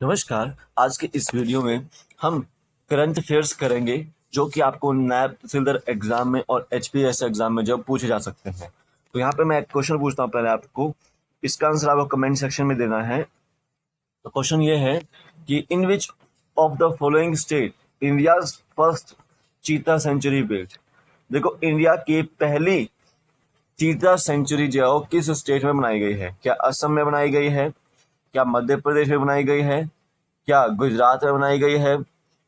नमस्कार। आज के इस वीडियो में हम करंट अफेयर्स करेंगे जो कि आपको नैब तहसीलदार एग्जाम में और एचपीएस एग्जाम में जब पूछे जा सकते हैं। तो यहाँ पे मैं एक क्वेश्चन पूछता हूँ पहले आपको, इसका आंसर आपको कमेंट सेक्शन में देना है। तो क्वेश्चन ये है कि in which of the following state India first cheetah sanctuary built. देखो, इंडिया की पहली चीता सेंचुरी जो है वो किस स्टेट में बनाई गई है? क्या असम में बनाई गई है? क्या मध्य प्रदेश में बनाई गई है? क्या गुजरात में बनाई गई है?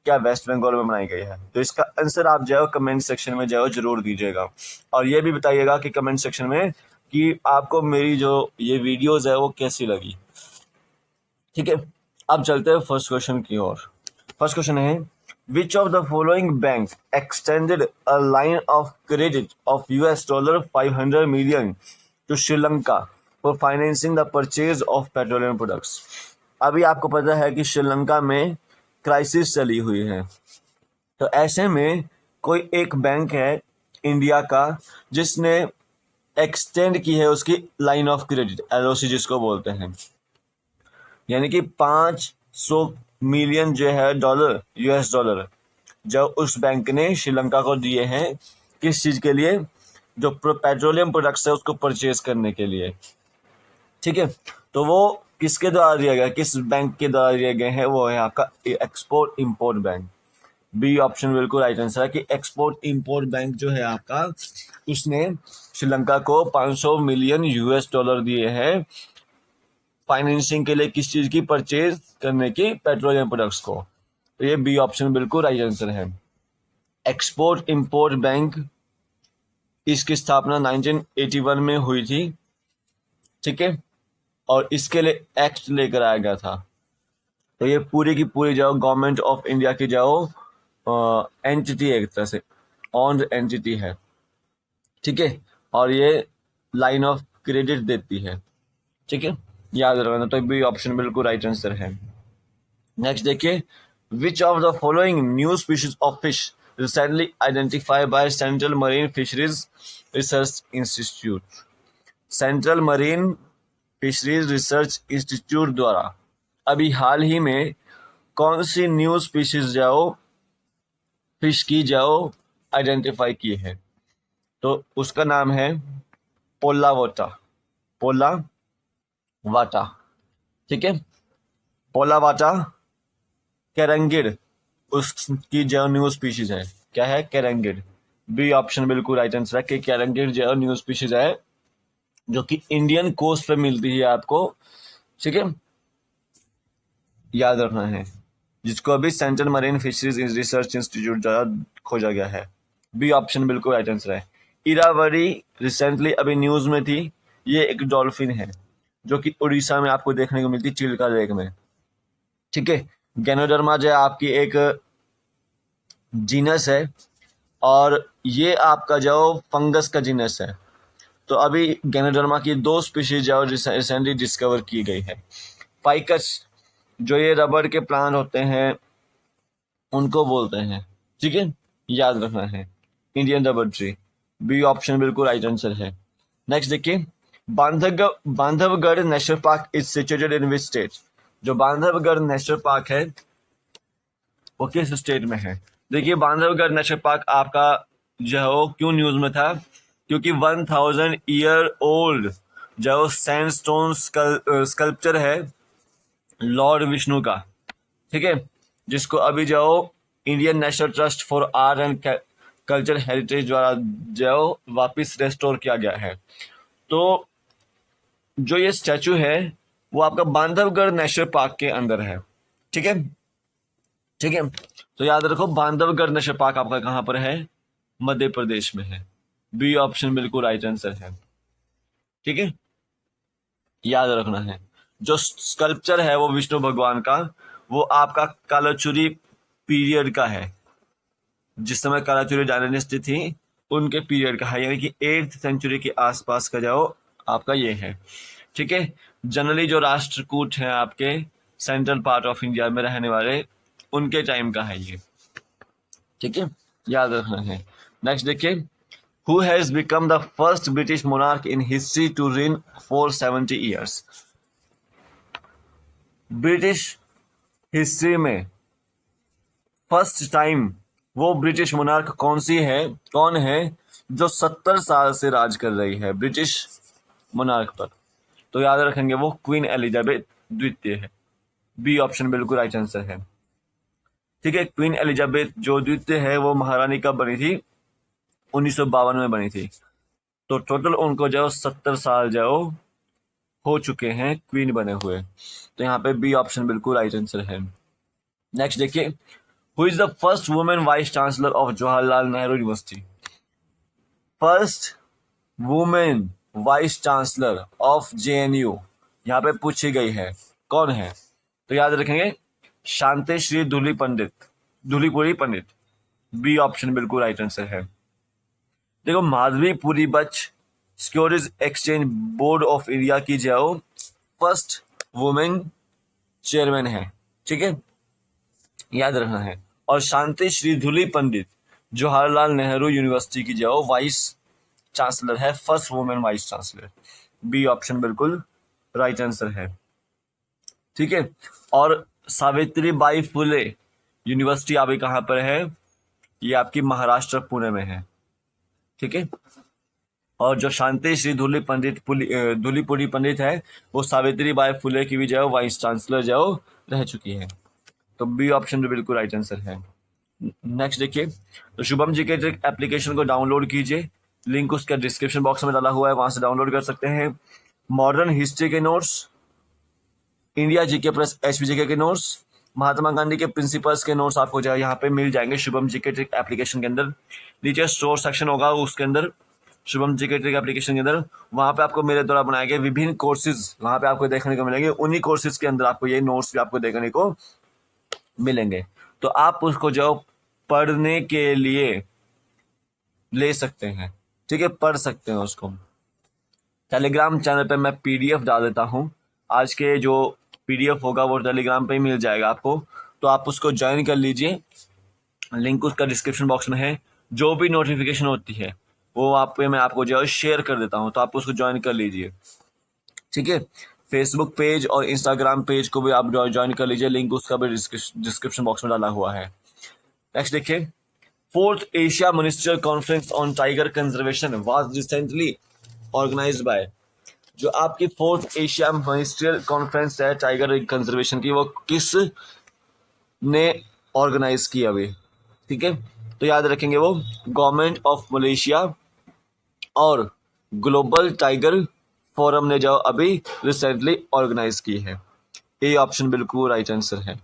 क्या वेस्ट बंगाल में बनाई गई है? तो इसका आंसर आप जाओ कमेंट सेक्शन में जाओ जरूर दीजिएगा। और ये भी बताइएगा कि कमेंट सेक्शन में कि आपको मेरी जो ये वीडियोस है वो कैसी लगी। ठीक है, अब चलते हैं फर्स्ट क्वेश्चन की ओर। फर्स्ट क्वेश्चन है, which of the following bank extended a line of credit of $500 million to Sri Lanka for financing the purchase of petroleum products. अभी आपको पता है कि श्रीलंका में क्राइसिस चली हुई है, तो ऐसे में कोई एक बैंक है इंडिया का जिसने एक्सटेंड की है उसकी लाइन ऑफ क्रेडिट, एलओसी जिसको बोलते हैं, यानी कि 500 मिलियन जो है डॉलर, यूएस डॉलर, जो उस बैंक ने श्रीलंका को दिए हैं। किस चीज के लिए? जो पेट्रोलियम प्रोडक्ट्स है उसको परचेज करने के लिए। ठीक है, तो वो किसके द्वारा दिया गया, किस बैंक के द्वारा दिए गए हैं? वो है आपका export import bank. B option बिल्कुल राइट आंसर है कि एक्सपोर्ट इंपोर्ट बैंक जो है आपका, उसने श्रीलंका को 500 मिलियन यूएस डॉलर दिए हैं फाइनेंसिंग के लिए। किस चीज की? परचेज करने की, पेट्रोलियम प्रोडक्ट्स को। तो ये बी ऑप्शन बिल्कुल राइट आंसर है। एक्सपोर्ट इंपोर्ट बैंक, इसकी स्थापना 1981 में हुई थी। ठीक है, और इसके लिए एक्ट लेकर आया गया था। तो ये पूरी की पूरी जाओ गवर्नमेंट ऑफ इंडिया की जाओ एंटिटी है, एक तरह से ऑन एंटिटी है। ठीक है, और ये लाइन ऑफ क्रेडिट देती है। ठीक है, याद रखना। तो बी ऑप्शन बिल्कुल राइट आंसर है। नेक्स्ट देखिए, which of the following new species of fish recently identified by central marine fisheries research institute. Central marine fisheries research institute द्वारा अभी हाल ही में कौन सी न्यू स्पीशीज जाओ फिश की जाओ आइडेंटिफाई की है? तो उसका नाम है पोलावाटा। पोलावाटा। ठीक है, पोलावाटा कैरंगिड उसकी जो न्यू स्पीशीज है। क्या है? कैरंगिड। बी ऑप्शन बिल्कुल राइट आंसर है कि कैरंगिड जो न्यू स्पीशीज है जो कि इंडियन कोस्ट पे मिलती है आपको। ठीक है, याद रखना है, जिसको अभी central marine fisheries research institute द्वारा खोजा गया है। बी ऑप्शन बिल्कुल राइट आंसर है। इरावरी रिसेंटली अभी न्यूज में थी। ये एक डॉल्फिन है जो कि उड़ीसा में आपको देखने को मिलती, चिल्का लेक में। ठीक है, गैनोडर्मा जो है आपकी एक जीनस है और ये आपका जो फंगस का जीनस है। तो अभी गैनोडर्मा की 2 स्पीशीज जो रिसेंटली डिस्कवर की गई है। फाइकस, जो ये रबड़ के प्लांट होते हैं उनको बोलते हैं। ठीक है, याद रखना है, Indian rubber tree. B option बिल्कुल राइट आंसर है। नेक्स्ट देखिए, Bandhavgarh national park is situated in which state. जो बांधवगढ़ नेशनल पार्क है वो किस स्टेट में है? देखिए, बांधवगढ़ नेशनल पार्क आपका जो है वो क्यों न्यूज में था? क्योंकि 1000 ईयर ओल्ड जो सैंडस्टोन स्कल्पचर है लॉर्ड विष्णु का। ठीक है, जिसको अभी जो Indian national trust for art and culture heritage द्वारा जो वापस रेस्टोर किया गया है। तो जो ये स्टैचू है वो आपका बांधवगढ़ नेशनल पार्क के अंदर है। ठीक है, ठीक है, तो याद रखो बांधवगढ़ नेशनल पार्क आपका कहां पर है? मध्य प्रदेश में है। बी ऑप्शन बिल्कुल राइट आंसर है। ठीक है, याद रखना है। जो स्कल्पचर है वो विष्णु भगवान का, वो आपका कालाचुरी पीरियड का है। जिस समय कालाचुरी डायनेस्टी थी उनके पीरियड का है, यानी कि 8th सेंचुरी के आसपास का जाओ आपका ये है। ठीक है, जनरली जो राष्ट्रकूट है आपके सेंट्रल पार्ट ऑफ इंडिया में रहने वाले उनके टाइम का है ये। ठीक है, याद रखना है। नेक्स्ट देखिए, who has become the first British monarch in history to reign for 70 years। British history में फर्स्ट टाइम वो ब्रिटिश मोनार्क कौन है जो 70 साल से राज कर रही है ब्रिटिश मोनार्क पर? तो याद रखेंगे वो क्वीन एलिजाबेथ द्वितीय है। बी ऑप्शन बिल्कुल राइट आंसर है। ठीक है, क्वीन एलिजाबेथ जो द्वितीय है वो महारानी कब बनी थी? 1952 में बनी थी। तो टोटल उनको जो 70 साल जो हो चुके हैं क्वीन बने हुए। तो यहाँ पे बी ऑप्शन बिल्कुल राइट आंसर है। नेक्स्ट देखिए, who is the first women vice chancellor of Jawaharlal Nehru university? First women vice chancellor of JNU यहाँ पे पूछी गई है, कौन है? तो याद रखेंगे शांतिश्री धूलीपुरी पंडित। बी ऑप्शन बिल्कुल राइट आंसर है। देखो, माधवीपुरी बच securities exchange board of India की जो फर्स्ट वुमेन चेयरमैन है, ठीक है, याद रखना है। और शांति श्री धुली पंडित जवाहरलाल नेहरू यूनिवर्सिटी की जो वाइस चांसलर है, first women vice chancellor. B option बिल्कुल राइट आंसर है। ठीक है, और सावित्री बाई फुले यूनिवर्सिटी आपकी कहाँ पर है? ये आपकी महाराष्ट्र पुणे में है। ठीक है, और जो शांति श्री धूलीपुरी पंडित है वो सावित्री बाई फुले की भी जो वाइस चांसलर जो रह चुकी है। तो बी ऑप्शन भी बिल्कुल राइट आंसर है। नेक्स्ट देखिए, तो शुभम जी के एप्लीकेशन को डाउनलोड कीजिए, लिंक उसका डिस्क्रिप्शन बॉक्स में डाला हुआ है, वहां से डाउनलोड कर सकते हैं। मॉडर्न हिस्ट्री के notes, India GK plus HPGK के नोट्स, महात्मा गांधी के प्रिंसिपल्स के नोट्स आपको जो है यहाँ पे मिल जाएंगे शुभम जीके ट्रिक एप्लीकेशन के अंदर। नीचे स्टोर सेक्शन होगा, उसके अंदर शुभम जीके ट्रिक एप्लीकेशन के अंदर वहां पे आपको मेरे द्वारा बनाए गए विभिन्न कोर्सेज वहां पे आपको देखने को मिलेंगे। उन्हीं कोर्सेज के अंदर आपको ये नोट्स भी आपको देखने को मिलेंगे। तो आप उसको जो पढ़ने के लिए ले सकते हैं, ठीक है, पढ़ सकते हैं उसको। टेलीग्राम चैनल पे मैं PDF डाल देता हूँ, आज के जो PDF होगा वो टेलीग्राम पे ही मिल जाएगा आपको, तो आप उसको ज्वाइन कर लीजिए, लिंक उसका डिस्क्रिप्शन बॉक्स में है। जो भी नोटिफिकेशन होती है वो आप पे मैं आपको जो है शेयर कर देता हूँ, तो आप उसको ज्वाइन कर लीजिए। ठीक है, फेसबुक पेज और इंस्टाग्राम पेज को भी आप ज्वाइन कर लीजिए, लिंक उसका भी डिस्क्रिप्शन बॉक्स में डाला हुआ है। नेक्स्ट देखिए, fourth Asia ministerial conference on tiger conservation was recently organized by. जो आपकी फोर्थ एशिया मिनिस्ट्रियल कॉन्फ्रेंस है टाइगर कंजर्वेशन की, वो किस ने ऑर्गेनाइज की अभी? ठीक है, तो याद रखेंगे वो गवर्नमेंट ऑफ मलेशिया और ग्लोबल टाइगर फोरम ने जो अभी रिसेंटली ऑर्गेनाइज की है। ये ऑप्शन बिल्कुल राइट आंसर है।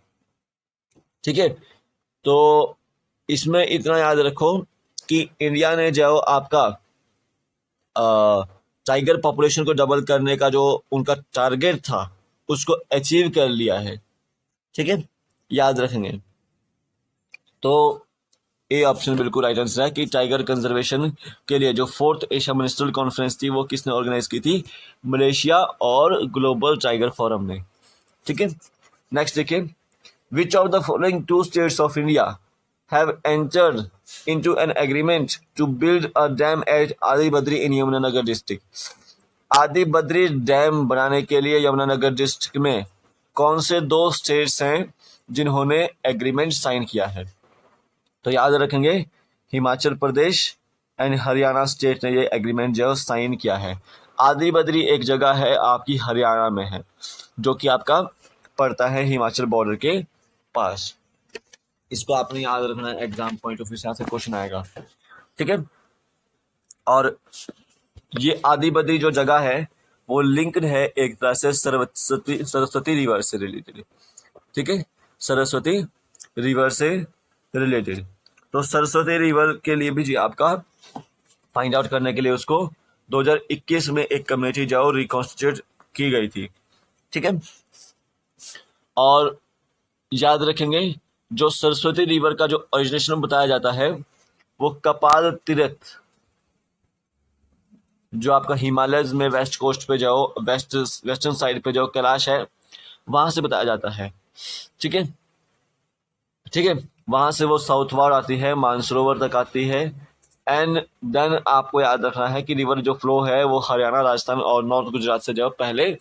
ठीक है, तो इसमें इतना याद रखो कि इंडिया ने जो आपका टाइगर पॉपुलेशन को डबल करने का जो उनका टारगेट था उसको अचीव कर लिया है। ठीक है, याद रखेंगे। तो ए ऑप्शन बिल्कुल राइट आंसर है कि टाइगर कंजर्वेशन के लिए जो फोर्थ एशिया मिनिस्ट्रियल कॉन्फ्रेंस थी वो किसने ऑर्गेनाइज की थी? मलेशिया और ग्लोबल टाइगर फोरम ने। ठीक है, नेक्स्ट देखिए, which of the following two states of India have entered into an agreement to build a dam at Adi Badri in Yamunanagar district. Adi Badri dam बनाने के लिए यमुनानगर डिस्ट्रिक्ट में कौन से दो स्टेट्स हैं जिन्होंने एग्रीमेंट साइन किया है? तो याद रखेंगे हिमाचल प्रदेश एंड हरियाणा स्टेट ने ये एग्रीमेंट जो साइन किया है। आदिबद्री एक जगह है आपकी हरियाणा में है, जो कि आपका पड़ता है हिमाचल बॉर्डर के पास। इसको आपने याद रखना है, एग्जाम पॉइंट ऑफ व्यू से यहाँ से क्वेश्चन आएगा। ठीक है, और ये आदिबद्री जो जगह है वो लिंक्ड है एक तरह से सरस्वती रिवर से रिलेटेड। ठीक है, सरस्वती रिवर से रिलेटेड। तो सरस्वती रिवर के लिए भी जी आपका फाइंड आउट करने के लिए उसको 2021 में एक कमेटी जो रिकॉन्स्टिट्यूट की गई थी। ठीक है, और याद रखेंगे जो सरस्वती रिवर का जो ओरिजिनेशन बताया जाता है वो कपाल तीर्थ, जो आपका हिमालयज में वेस्ट कोस्ट पे जाओ, वेस्टर्न साइड पे जो कैलाश है वहां से बताया जाता है। ठीक है, ठीक है, वहां से वो साउथवार्ड आती है, मानसरोवर तक आती है, एंड देन आपको याद रखना है कि रिवर जो फ्लो है वो हरियाणा, राजस्थान और नॉर्थ गुजरात से जो पहले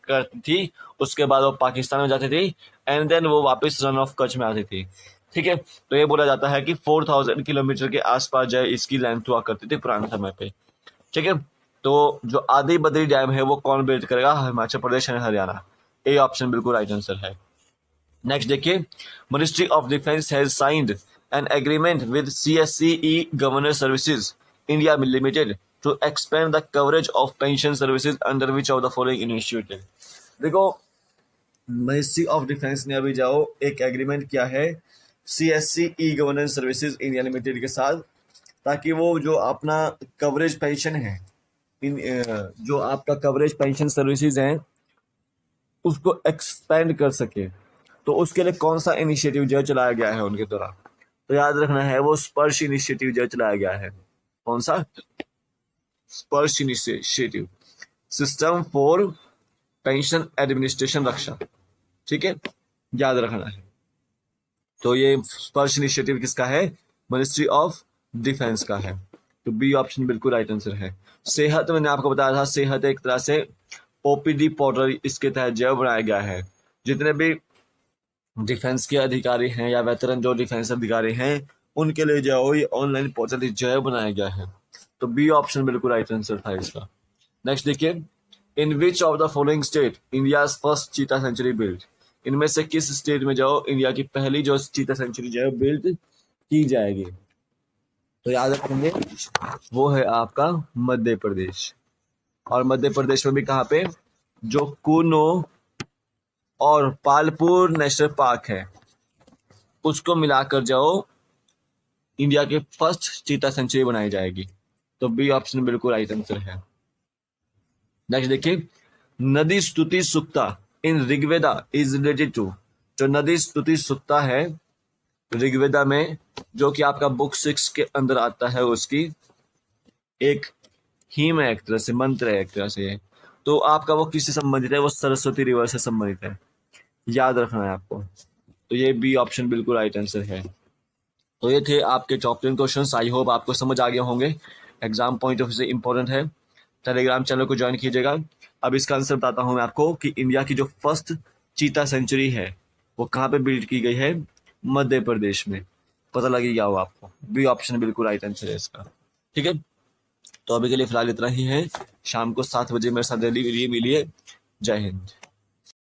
करती थी उसके बाद वो पाकिस्तान में जाती थी एंड देन वो वापस रन ऑफ कच्छ में आती थी। ठीक है, तो ये बोला जाता है कि 4000 किलोमीटर के आसपास जो है इसकी लेंथ हुआ करती थी पुराने समय पे। ठीक है, तो जो आदि बद्री डैम है वो कौन बिल्ड करेगा? Himachal Pradesh and Haryana. A option बिल्कुल राइट आंसर है। नेक्स्ट देखिए, ministry of defence has signed an agreement with CSCE governor services India limited to expand the coverage of pension services under which of the following initiative. देखो, ministry of defence ने अभी जाओ एक agreement किया है CSCE governance services India limited के साथ, ताकि वो जो अपना कवरेज पेंशन है, जो आपका कवरेज पेंशन सर्विसेज है उसको एक्सपेंड कर सके। तो उसके लिए कौन सा इनिशिएटिव जो चलाया गया है उनके द्वारा? तो याद रखना है वो स्पर्श इनिशिएटिव जो चलाया गया है। कौन सा? Sparsh initiative, system for pension administration Raksha. ठीक है, याद रखना है। तो ये स्पर्श इनिशिएटिव किसका है? मिनिस्ट्री ऑफ डिफेंस का है। तो बी ऑप्शन बिल्कुल राइट आंसर है। सेहत, मैंने आपको बताया था, सेहत एक तरह से OPD पोर्टल इसके तहत जो बनाया गया है। जितने भी डिफेंस के अधिकारी हैं या वेटरन जो डिफेंस अधिकारी हैं उनके लिए जो है ये ऑनलाइन पोर्टल जो है बनाया गया है। तो बी ऑप्शन बिल्कुल राइट आंसर था इसका। नेक्स्ट देखिए, in which of the following state India first cheetah sanctuary build? इनमें से किस स्टेट में जाओ इंडिया की पहली जो चीता सेंचुरी जो है बिल्ड की जाएगी? तो याद रखेंगे वो है आपका मध्य प्रदेश। और मध्य प्रदेश में भी कहाँ पे? जो कूनो और पालपुर नेशनल पार्क है उसको मिलाकर जाओ इंडिया के फर्स्ट चीता सेंचुरी बनाई जाएगी। तो बी ऑप्शन बिल्कुल राइट आंसर है। नेक्स्ट देखिए, नदी स्तुति सुक्ता इन ऋग्वेदा इज रिलेटेड टू। जो नदी स्तुति सुक्ता है ऋग्वेदा में, जो कि आपका बुक 6 के अंदर आता है, उसकी एक हीम है, एक तरह से मंत्र है, एक तरह से। तो आपका वो किससे संबंधित है? वो सरस्वती रिवर से संबंधित है, याद रखना है आपको। तो ये बी ऑप्शन बिल्कुल राइट आंसर है। तो ये थे आपके टॉप 10 क्वेश्चंस। आई होप आपको समझ आ गए होंगे, एग्जाम पॉइंट ऑफ व्यू से इंपॉर्टेंट है। टेलीग्राम चैनल को ज्वाइन कीजिएगा। अब इसका आंसर बताता हूँ मैं आपको कि इंडिया की जो फर्स्ट चीता सेंचुरी है वो कहाँ पे बिल्ड की गई है? मध्य प्रदेश में। पता लगेगा वो आपको। बी ऑप्शन बिल्कुल राइट आंसर है इसका। ठीक है, तो अभी के लिए फिलहाल इतना ही है। शाम को 7 बजे मेरे साथ डेली मिलिए। जय हिंद।